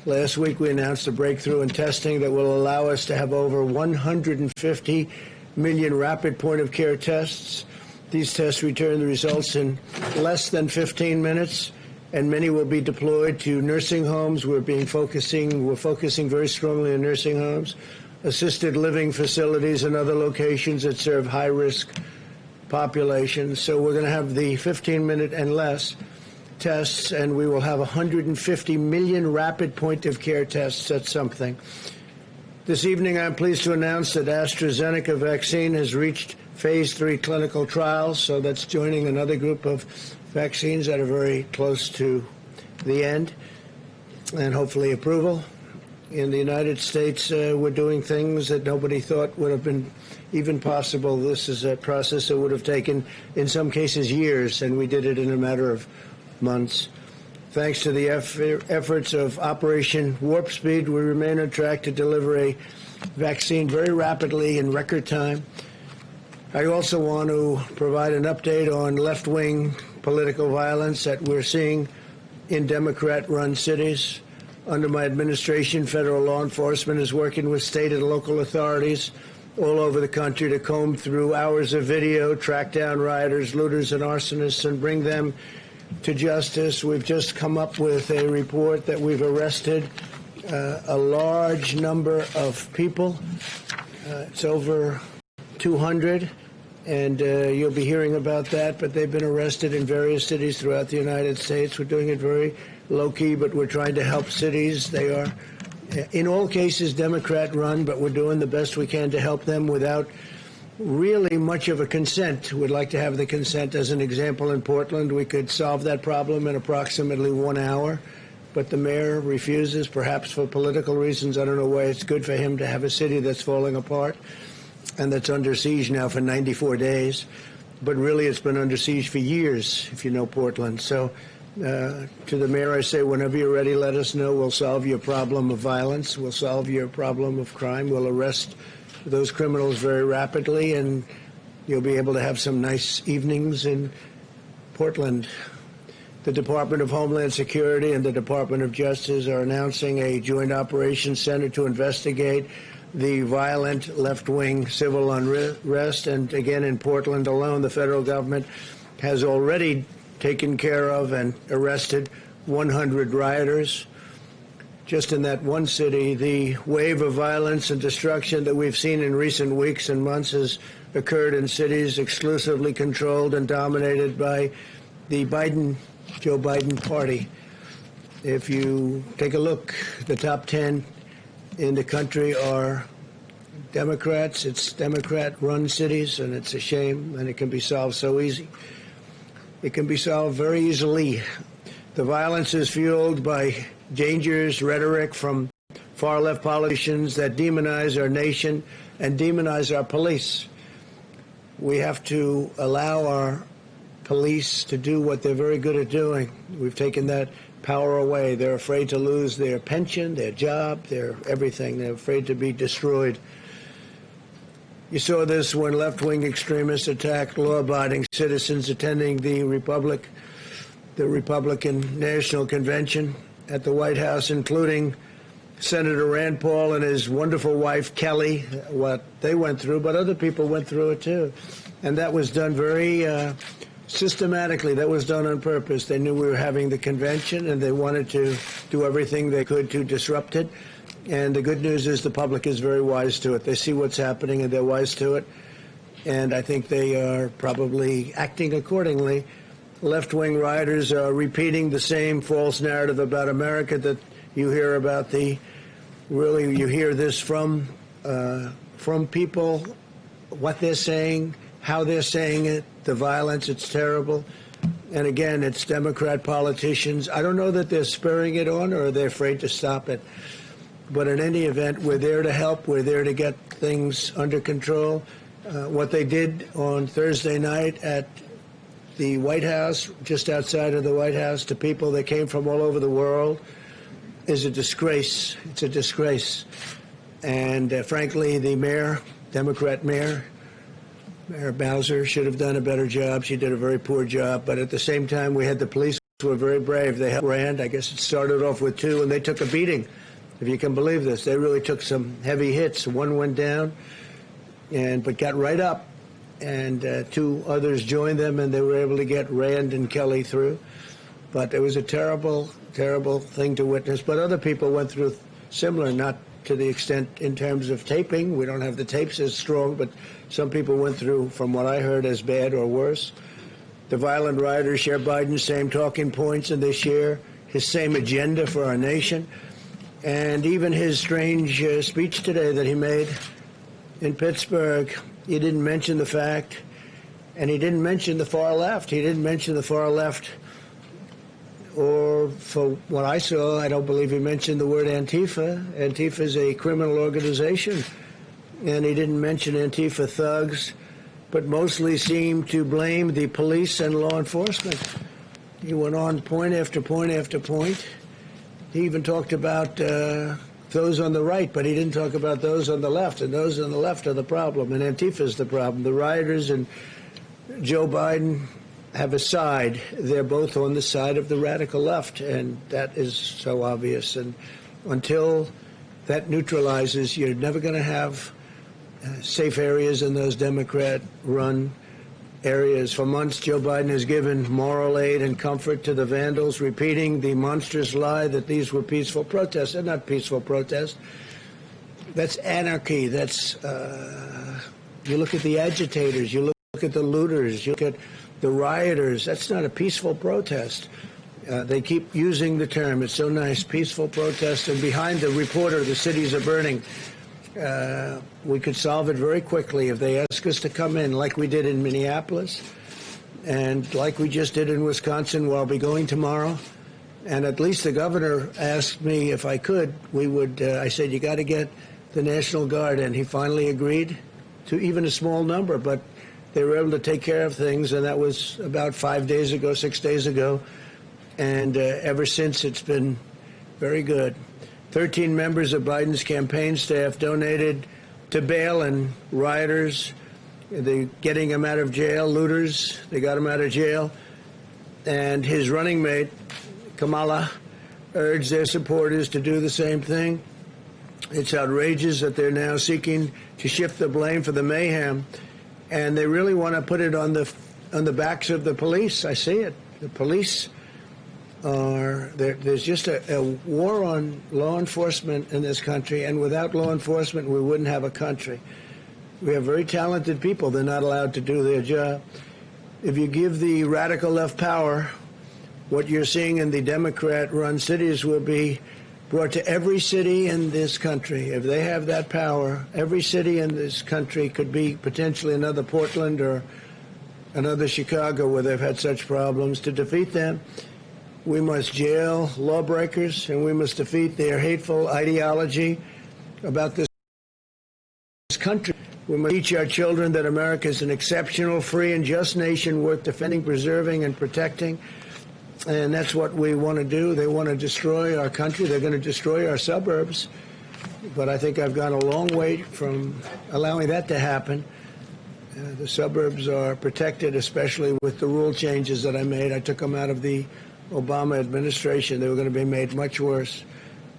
Last week, we announced a breakthrough in testing that will allow us to have over 150 million rapid point-of-care tests. These tests return the results in less than 15 minutes, and many will be deployed to nursing homes. We're focusing very strongly on nursing homes, assisted living facilities, and other locations that serve high-risk populations. So we're going to have the 15-minute and less tests, and we will have 150 million rapid point-of-care tests. That's something. This evening, I'm pleased to announce that AstraZeneca vaccine has reached phase 3 clinical trials, so that's joining another group of vaccines that are very close to the end and hopefully approval. In the United States, we're doing things that nobody thought would have been even possible. This is a process that would have taken, in some cases, years, and we did it in a matter of months. Thanks to the efforts of Operation Warp Speed, we remain on track to deliver a vaccine very rapidly in record time. I also want to provide an update on left-wing political violence that we're seeing in Democrat-run cities. Under my administration, federal law enforcement is working with state and local authorities all over the country to comb through hours of video, track down rioters, looters, and arsonists, and bring them to justice. We've just come up with a report that we've arrested a large number of people. It's over 200. And you'll be hearing about that, but they've been arrested in various cities throughout the United States. We're doing it very low-key, but we're trying to help cities. They are, in all cases, Democrat-run, but we're doing the best we can to help them without really much of a consent. We'd like to have the consent. As an example, in Portland, we could solve that problem in approximately 1 hour, but the mayor refuses, perhaps for political reasons. I don't know why it's good for him to have a city that's falling apart and that's under siege now for 94 days. But really, it's been under siege for years, if you know Portland. So to the mayor, I say, whenever you're ready, let us know. We'll solve your problem of violence. We'll solve your problem of crime. We'll arrest those criminals very rapidly, and you'll be able to have some nice evenings in Portland. The Department of Homeland Security and the Department of Justice are announcing a joint operations center to investigate the violent left-wing civil unrest. And again, in Portland alone, the federal government has already taken care of and arrested 100 rioters. Just in that one city, the wave of violence and destruction that we've seen in recent weeks and months has occurred in cities exclusively controlled and dominated by the Joe Biden party. If you take a look, the top 10 in the country are Democrats. It's Democrat-run cities, and it's a shame, and it can be solved so easy. It can be solved very easily. The violence is fueled by dangerous rhetoric from far-left politicians that demonize our nation and demonize our police. We have to allow our police to do what they're very good at doing. We've taken that power away. They're afraid to lose their pension, their job, their everything. They're afraid to be destroyed. You saw this when left-wing extremists attacked law-abiding citizens attending the Republican National Convention at the White House, including Senator Rand Paul and his wonderful wife, Kelly, what they went through, but other people went through it too. And that was done very systematically. That was done on purpose. They knew we were having the convention, and they wanted to do everything they could to disrupt it. And the good news is the public is very wise to it. They see what's happening, and they're wise to it. And I think they are probably acting accordingly. Left-wing rioters are repeating the same false narrative about America that you hear about. You hear this from people, what they're saying, how they're saying it, the violence. It's terrible. And again, it's Democrat politicians. I don't know that they're spurring it on or they're afraid to stop it. But in any event, we're there to help. We're there to get things under control. What they did on Thursday night at the White House, just outside of the White House, to people that came from all over the world, is a disgrace. It's a disgrace. And frankly, the mayor, Democrat Mayor Bowser, should have done a better job. She did a very poor job. But at the same time, we had the police were very brave. They helped Rand. I guess it started off with 2, and they took a beating, if you can believe this. They really took some heavy hits. 1 went down, but got right up, and 2 others joined them, and they were able to get Rand and Kelly through. But it was a terrible, terrible thing to witness. But other people went through similar, not to the extent in terms of taping. We don't have the tapes as strong, but some people went through, from what I heard, as bad or worse. The violent rioters share Biden's same talking points, and they share his same agenda for our nation. And even his strange speech today that he made in Pittsburgh, he didn't mention the fact, and he didn't mention the far left. He didn't mention the far left, or for what I saw, I don't believe he mentioned the word Antifa. Antifa is a criminal organization, and he didn't mention Antifa thugs, but mostly seemed to blame the police and law enforcement. He went on point after point after point. He even talked about those on the right, but he didn't talk about those on the left, and those on the left are the problem, and Antifa is the problem. The rioters and Joe Biden have a side. They're both on the side of the radical left, and that is so obvious. And until that neutralizes, you're never going to have safe areas in those Democrat-run areas. For months, Joe Biden has given moral aid and comfort to the vandals, repeating the monstrous lie that these were peaceful protests. They're not peaceful protests. That's anarchy. That's you look at the agitators, you look at the looters, you look at the rioters. That's not a peaceful protest. They keep using the term. It's so nice, peaceful protest. And behind the reporter, the cities are burning. We could solve it very quickly if they ask us to come in, like we did in Minneapolis and like we just did in Wisconsin, where I'll be going tomorrow. And at least the governor asked me if I could, we would, I said, you got to get the National Guard. And he finally agreed to even a small number, but they were able to take care of things. And that was about 5 days ago, 6 days ago. And ever since, it's been very good. 13 members of Biden's campaign staff donated to bail and rioters. They're getting him out of jail, looters. They got him out of jail. And his running mate, Kamala, urged their supporters to do the same thing. It's outrageous that they're now seeking to shift the blame for the mayhem. And they really want to put it on the backs of the police. I see it. The police there's just a war on law enforcement in this country, and without law enforcement, we wouldn't have a country. We have very talented people. They're not allowed to do their job. If you give the radical left power, what you're seeing in the Democrat-run cities will be brought to every city in this country. If they have that power, every city in this country could be potentially another Portland or another Chicago where they've had such problems. To defeat them, we must jail lawbreakers, and we must defeat their hateful ideology about this country. We must teach our children that America is an exceptional, free, and just nation worth defending, preserving, and protecting. And that's what we want to do. They want to destroy our country. They're going to destroy our suburbs. But I think I've gone a long way from allowing that to happen. The suburbs are protected, especially with the rule changes that I made. I took them out of the Obama administration. They were going to be made much worse.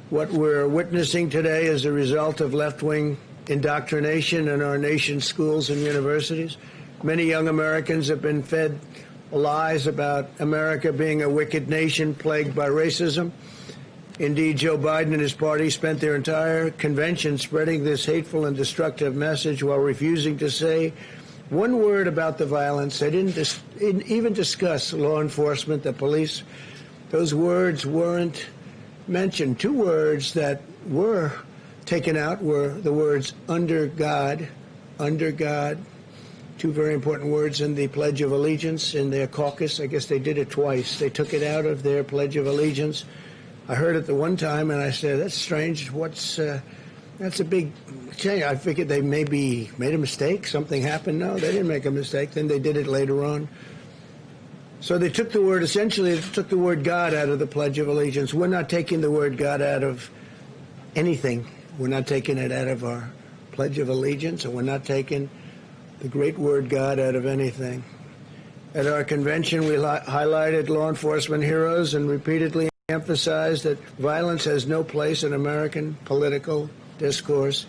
What we're witnessing today is a result of left-wing indoctrination in our nation's schools and universities. Many young Americans have been fed lies about America being a wicked nation plagued by racism. Indeed, Joe Biden and his party spent their entire convention spreading this hateful and destructive message while refusing to say one word about the violence. They didn't even discuss law enforcement, the police. Those words weren't mentioned. 2 words that were taken out were the words under God, 2 very important words in the Pledge of Allegiance in their caucus. I guess they did it twice. They took it out of their Pledge of Allegiance. I heard it the one time, and I said, that's strange. That's a big change. I figured they maybe made a mistake. Something happened. No, they didn't make a mistake. Then they did it later on. So they took the word, essentially, they took the word God out of the Pledge of Allegiance. We're not taking the word God out of anything. We're not taking it out of our Pledge of Allegiance, and we're not taking the great word God out of anything. At our convention, we highlighted law enforcement heroes and repeatedly emphasized that violence has no place in American political discourse.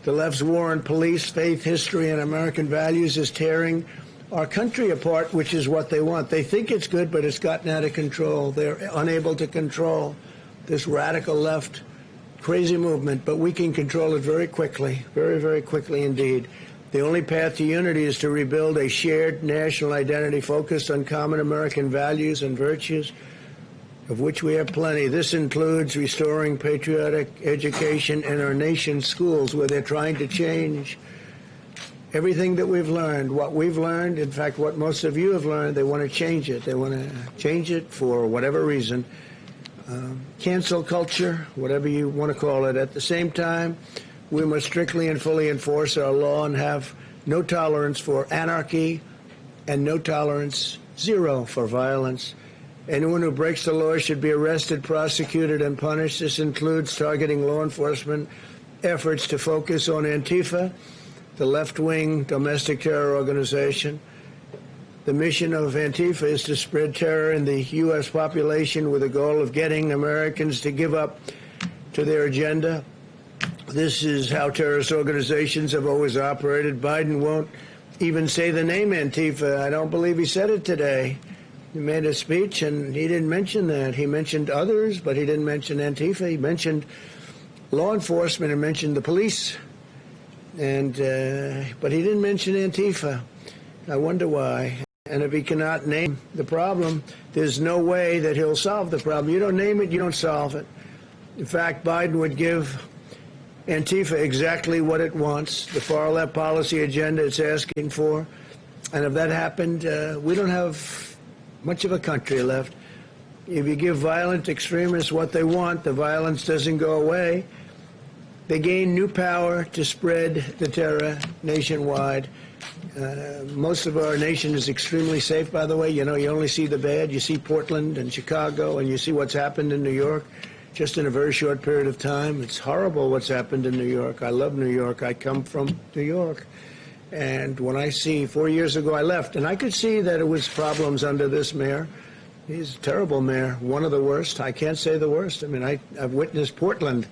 The left's war on police, faith, history, and American values is tearing our country apart, which is what they want. They think it's good, but it's gotten out of control. They're unable to control this radical left crazy movement, but we can control it very quickly, very, very quickly indeed. The only path to unity is to rebuild a shared national identity focused on common American values and virtues, of which we have plenty. This includes restoring patriotic education in our nation's schools, where they're trying to change everything that we've learned. What we've learned, in fact, what most of you have learned, they want to change it. They want to change it for whatever reason. Cancel culture, whatever you want to call it. At the same time, we must strictly and fully enforce our law and have no tolerance for anarchy and no tolerance, zero, for violence. Anyone who breaks the law should be arrested, prosecuted, and punished. This includes targeting law enforcement efforts to focus on Antifa, the left-wing domestic terror organization. The mission of Antifa is to spread terror in the U.S. population with the goal of getting Americans to give up to their agenda. This is how terrorist organizations have always operated. Biden won't even say the name Antifa. I don't believe he said it today. He made a speech, and he didn't mention that. He mentioned others, but he didn't mention Antifa. He mentioned law enforcement and mentioned the police, and but he didn't mention Antifa. I wonder why. And if he cannot name the problem, there's no way that he'll solve the problem. You don't name it, you don't solve it. In fact, Biden would give Antifa exactly what it wants, the far-left policy agenda it's asking for. And if that happened, we don't have much of a country left. If you give violent extremists what they want, the violence doesn't go away. They gain new power to spread the terror nationwide. Most of our nation is extremely safe, by the way. You know, you only see the bad. You see Portland and Chicago, and you see what's happened in New York just in a very short period of time. It's horrible what's happened in New York. I love New York. I come from New York. And when I see, 4 years ago I left, and I could see that it was problems under this mayor. He's a terrible mayor, one of the worst. I can't say the worst. I mean, I've witnessed Portland.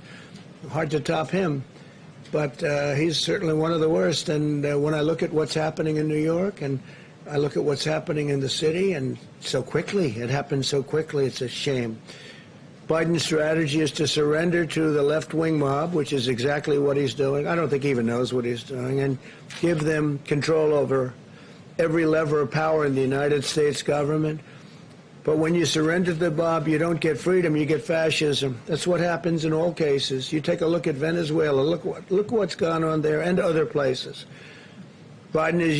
Hard to top him. But he's certainly one of the worst. And when I look at what's happening in New York, and I look at what's happening in the city, and so quickly, it happened so quickly, it's a shame. Biden's strategy is to surrender to the left-wing mob, which is exactly what he's doing. I don't think he even knows what he's doing, and give them control over every lever of power in the United States government. But when you surrender to the mob, you don't get freedom, you get fascism. That's what happens in all cases. You take a look at Venezuela, look what's gone on there, and other places. Biden is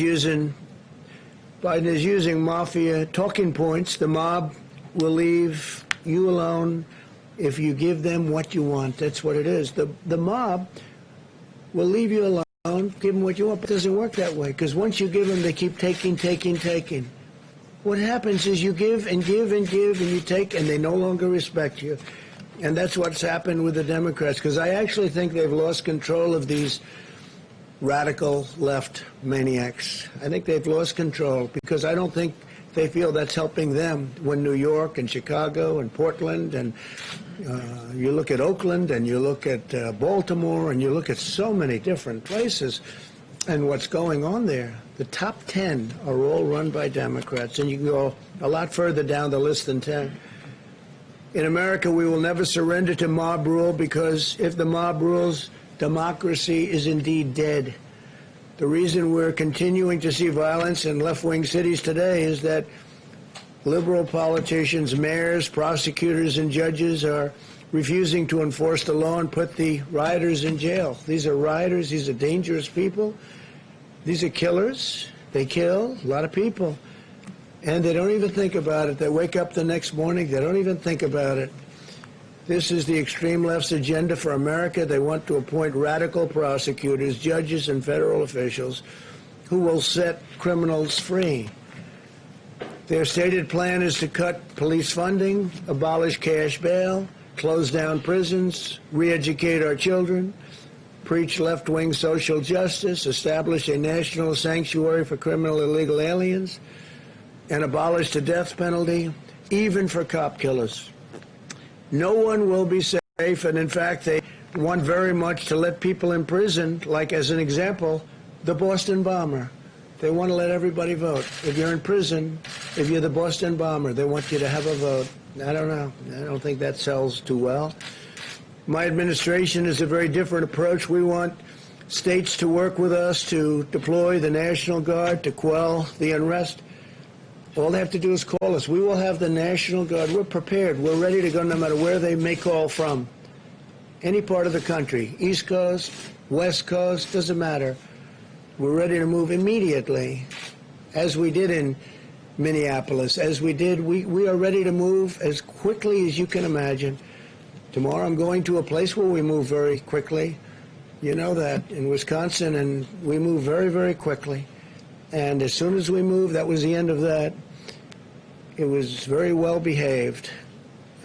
using mafia talking points. The mob will leave you alone if you give them what you want. That's what it is. The mob will leave you alone, give them what you want. But it doesn't work that way, because once you give them, they keep taking. What happens is you give and give and give, and you take, and they no longer respect you. And that's what's happened with the Democrats, because I actually think they've lost control of these radical left maniacs. I think they've lost control, because I don't think they feel that's helping them. When New York and Chicago and Portland, and you look at Oakland, and you look at Baltimore, and you look at so many different places, and what's going on there, the top 10 are all run by Democrats, and you can go a lot further down the list than 10. In America, we will never surrender to mob rule, because if the mob rules, democracy is indeed dead. The reason we're continuing to see violence in left-wing cities today is that liberal politicians, mayors, prosecutors, and judges are refusing to enforce the law and put the rioters in jail. These are rioters. These are dangerous people. These are killers. They kill a lot of people. And they don't even think about it. They wake up the next morning. They don't even think about it. This is the extreme left's agenda for America. They want to appoint radical prosecutors, judges, and federal officials who will set criminals free. Their stated plan is to cut police funding, abolish cash bail, close down prisons, re-educate our children, preach left-wing social justice, establish a national sanctuary for criminal illegal aliens, and abolish the death penalty, even for cop killers. No one will be safe, and in fact, they want very much to let people in prison, like as an example, the Boston bomber. They want to let everybody vote. If you're in prison, if you're the Boston bomber, they want you to have a vote. I don't know. I don't think that sells too well. My administration is a very different approach. We want states to work with us to deploy the National Guard to quell the unrest. All they have to do is call us. We will have the National Guard. We're prepared. We're ready to go no matter where they may call from. Any part of the country, East Coast, West Coast, doesn't matter. We're ready to move immediately, as we did in Minneapolis, as we did. We are ready to move as quickly as you can imagine. Tomorrow I'm going to a place where we move very quickly. You know that, in Wisconsin, and we move very, very quickly. And as soon as we moved, that was the end of that. It was very well behaved.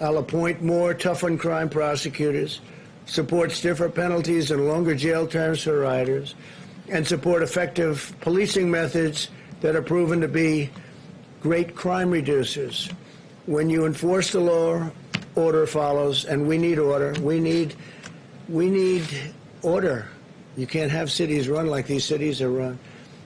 I'll appoint more tough-on-crime prosecutors, support stiffer penalties and longer jail terms for riders, and support effective policing methods that are proven to be great crime reducers. When you enforce the law, order follows, and we need order. We need order. You can't have cities run like these cities are run.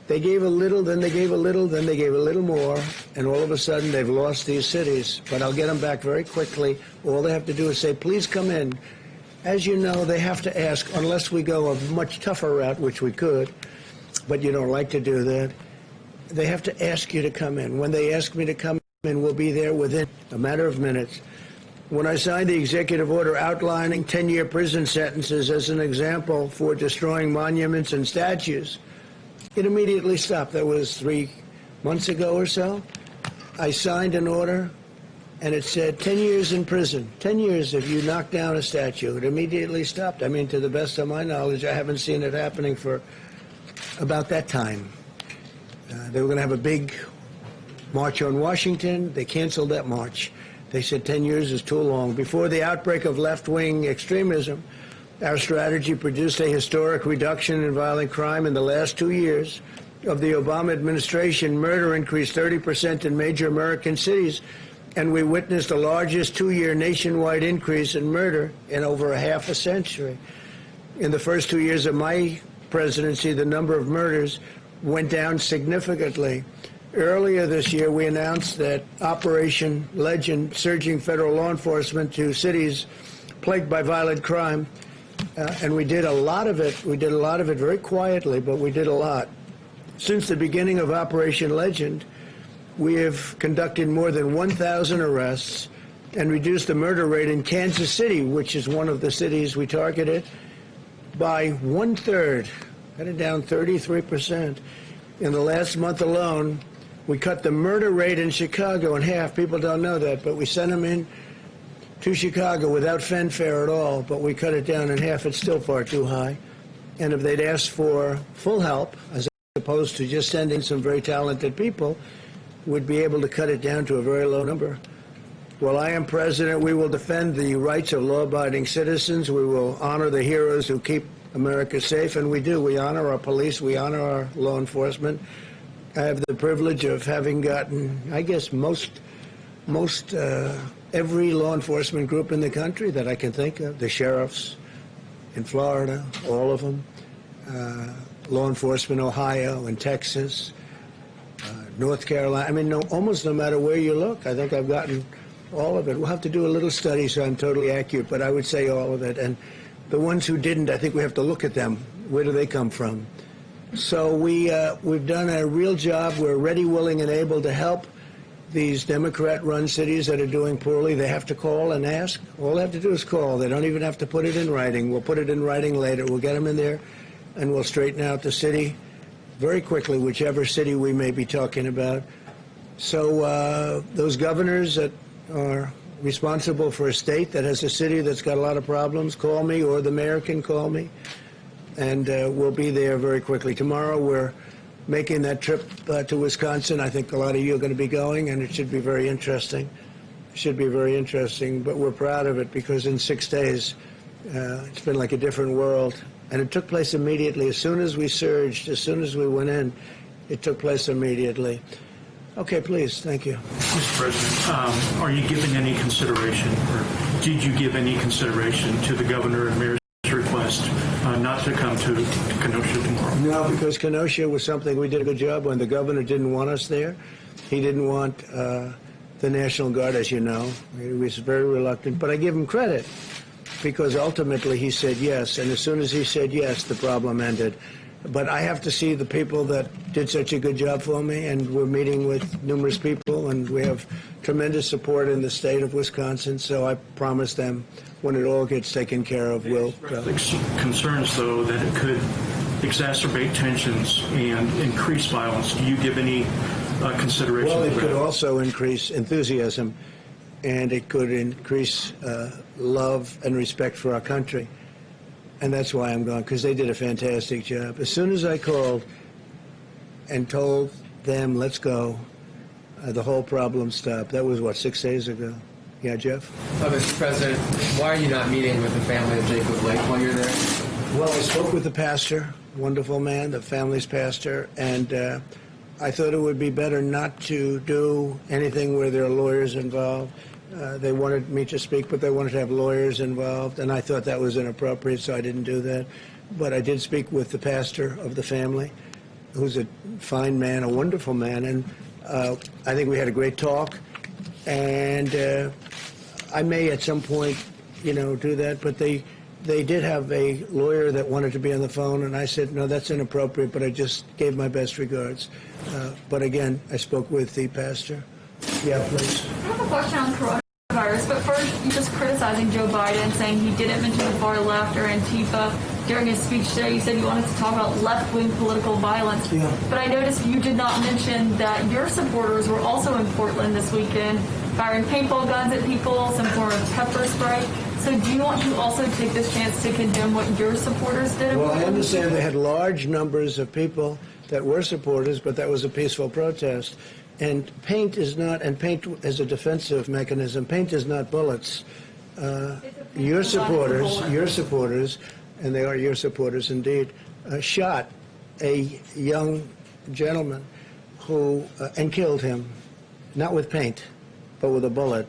They gave a little, then they gave a little, then they gave a little more, and all of a sudden they've lost these cities. But I'll get them back very quickly. All they have to do is say, please come in. As you know, they have to ask, unless we go a much tougher route, which we could, but you don't like to do that. They have to ask you to come in. When they ask me to come in, we'll be there within a matter of minutes. When I signed the executive order outlining 10-year prison sentences as an example for destroying monuments and statues, it immediately stopped. That was 3 months ago or so. I signed an order, and it said 10 years in prison. 10 years if you knock down a statue. It immediately stopped. I mean, to the best of my knowledge, I haven't seen it happening for about that time. They were going to have a big march on Washington. They canceled that march. They said 10 years is too long. Before the outbreak of left-wing extremism, our strategy produced a historic reduction in violent crime. In the last 2 years of the Obama administration, murder increased 30% in major American cities, and we witnessed the largest 2-year nationwide increase in murder in over a half a century. In the first 2 years of my presidency, the number of murders went down significantly. Earlier this year, we announced that Operation Legend, surging federal law enforcement to cities plagued by violent crime, and we did a lot of it. We did a lot of it very quietly, but we did a lot. Since the beginning of Operation Legend, we have conducted more than 1,000 arrests and reduced the murder rate in Kansas City, which is one of the cities we targeted, by 1/3, cut it down 33%. In the last month alone, we cut the murder rate in Chicago in half. People don't know that, but we sent them in to Chicago without fanfare at all, but we cut it down in half. It's still far too high. And if they'd asked for full help, as opposed to just sending some very talented people, we'd be able to cut it down to a very low number. While I am president, we will defend the rights of law-abiding citizens. We will honor the heroes who keep America safe, and we do. We honor our police. We honor our law enforcement. I have the privilege of having gotten, I guess, every law enforcement group in the country that I can think of. The sheriffs in Florida, all of them. Law enforcement, Ohio and Texas, North Carolina. I mean, almost no matter where you look, I think I've gotten all of it. We'll have to do a little study so I'm totally accurate, but I would say all of it. And the ones who didn't, I think we have to look at them. Where do they come from? So we've done a real job. We're ready, willing, and able to help these Democrat-run cities that are doing poorly. They have to call and ask. All they have to do is call. They don't even have to put it in writing. We'll put it in writing later. We'll get them in there, and we'll straighten out the city very quickly, whichever city we may be talking about. So those governors that are responsible for a state that has a city that's got a lot of problems, call me, or the mayor can call me, and we'll be there very quickly. Tomorrow we're making that trip to Wisconsin. I think a lot of you are going to be going, and it should be very interesting. It should be very interesting, but we're proud of it because in 6 days, it's been like a different world. And it took place immediately. As soon as we surged, as soon as we went in, it took place immediately. Okay, please. Thank you. Mr. President, are you giving any consideration, or did you give any consideration to the governor and mayor's request not to come to Kenosha tomorrow? No, because Kenosha was something we did a good job on. The governor didn't want us there. He didn't want the National Guard, as you know. He was very reluctant, but I give him credit because ultimately he said yes, and as soon as he said yes, the problem ended. But I have to see the people that did such a good job for me, and we're meeting with numerous people, and we have tremendous support in the state of Wisconsin, so I promise them when it all gets taken care of, we'll go. Concerns, though, that it could exacerbate tensions and increase violence. Do you give any consideration Well, it to could that? also increase enthusiasm, and it could increase love and respect for our country. And that's why I'm going, because they did a fantastic job. As soon as I called and told them, let's go, the whole problem stopped. That was, what, 6 days ago? Yeah, Jeff? Mr. President, why are you not meeting with the family of Jacob Blake while you're there? Well, I spoke with the pastor, wonderful man, the family's pastor, and I thought it would be better not to do anything where there are lawyers involved. They wanted me to speak, but they wanted to have lawyers involved, and I thought that was inappropriate, so I didn't do that. But I did speak with the pastor of the family, who's a fine man, a wonderful man, and I think we had a great talk. And I may at some point, do that, but they did have a lawyer that wanted to be on the phone, and I said, no, that's inappropriate, but I just gave my best regards. But again, I spoke with the pastor. Yeah, please. I have a question on coronavirus, but first, you're just criticizing Joe Biden, saying he didn't mention the far left or Antifa during his speech today. You said you wanted to talk about left-wing political violence. Yeah. But I noticed you did not mention that your supporters were also in Portland this weekend, firing paintball guns at people, some form of pepper spray. So do you want to also take this chance to condemn what your supporters did? Well, I understand they had large numbers of people that were supporters, but that was a peaceful protest. And paint is not, and paint is a defensive mechanism. Paint is not bullets. Your supporters, and they are your supporters indeed, shot a young gentleman who, and killed him, not with paint, but with a bullet.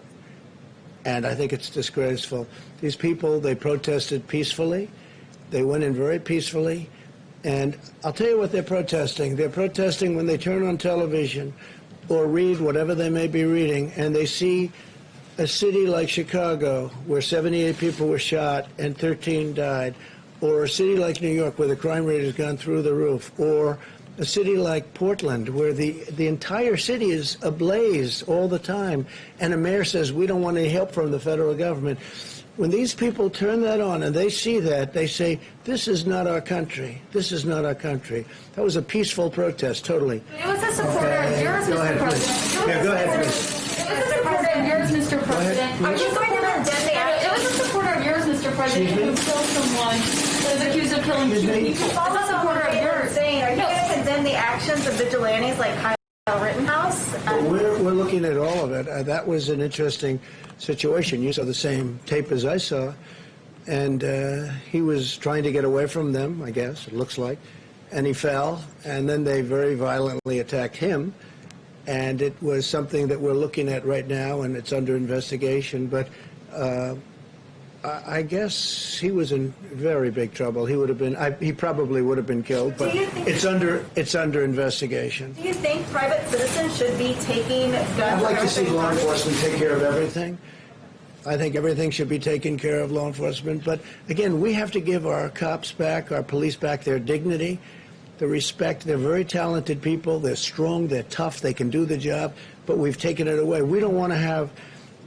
And I think it's disgraceful. These people, they protested peacefully. They went in very peacefully. And I'll tell you what they're protesting. They're protesting when they turn on television or read whatever they may be reading, and they see a city like Chicago where 78 people were shot and 13 died, or a city like New York where the crime rate has gone through the roof, or a city like Portland where the entire city is ablaze all the time, and a mayor says, we don't want any help from the federal government. When these people turn that on and they see that, they say, this is not our country. This is not our country. That was a peaceful protest, totally. It was a supporter of yours, Mr. President. Yeah, go ahead, please. It was a supporter of yours, Mr. President. Are you going to condemn the action? It was a supporter of yours, Mr. President, who killed someone that is accused of killing two people. It's a supporter of yours. Are you going to condemn the actions of vigilantes like Kyle Rittenhouse? We're looking at all of it. That was an interesting situation. You saw the same tape as I saw, and he was trying to get away from them, I guess, it looks like, and he fell, and then they very violently attacked him, and it was something that we're looking at right now, and it's under investigation, but I guess he was in very big trouble. He would have been, he probably would have been killed, but it's under investigation. Do you think private citizens should be taking guns? I'd like to see law enforcement take care of everything. I think everything should be taken care of, law enforcement. But again, we have to give our cops back, our police back their dignity, the respect. They're very talented people. They're strong. They're tough. They can do the job. But we've taken it away. We don't want to have,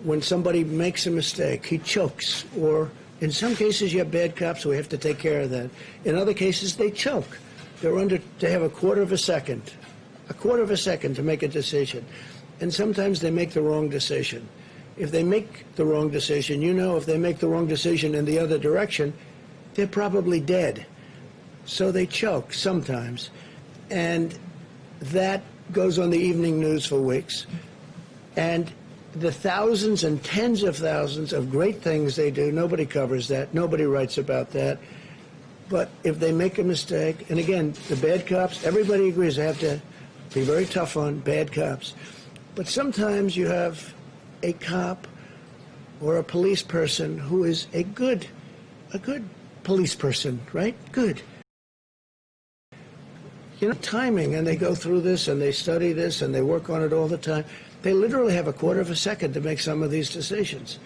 when somebody makes a mistake, he chokes, or in some cases you have bad cops, so we have to take care of that. In other cases, they choke. They have a quarter of a second to make a decision. And sometimes they make the wrong decision. If they make the wrong decision, if they make the wrong decision in the other direction, they're probably dead. So they choke sometimes. And that goes on the evening news for weeks. And the thousands and tens of thousands of great things they do, nobody covers that. Nobody writes about that. But if they make a mistake, and again, the bad cops, everybody agrees they have to be very tough on bad cops. But sometimes you have a cop or a police person who is a good police person, right? Good. You know, timing, and they go through this and they study this and they work on it all the time. They literally have a quarter of a second to make some of these decisions.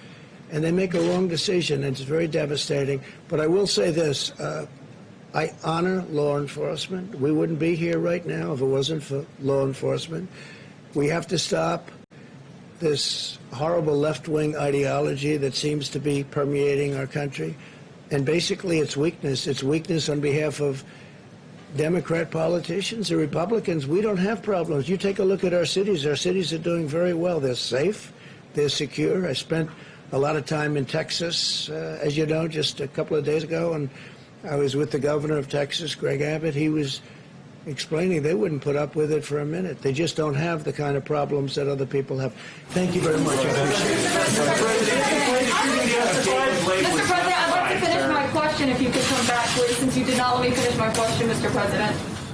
And they make a wrong decision, and it's very devastating. But I will say this, I honor law enforcement. We wouldn't be here right now if it wasn't for law enforcement. We have to stop this horrible left-wing ideology that seems to be permeating our country. And basically it's weakness. It's weakness on behalf of Democrat politicians or Republicans. We don't have problems. You take a look at our cities. Our cities are doing very well. They're safe. They're secure. I spent a lot of time in Texas, as you know, just a couple of days ago, and I was with the governor of Texas, Greg Abbott. He was explaining they wouldn't put up with it for a minute. They just don't have the kind of problems that other people have. Thank you very much. I appreciate it. Mr. President, I'd like to finish my question if you could come back, please, since you did not let me finish my question, Mr. President.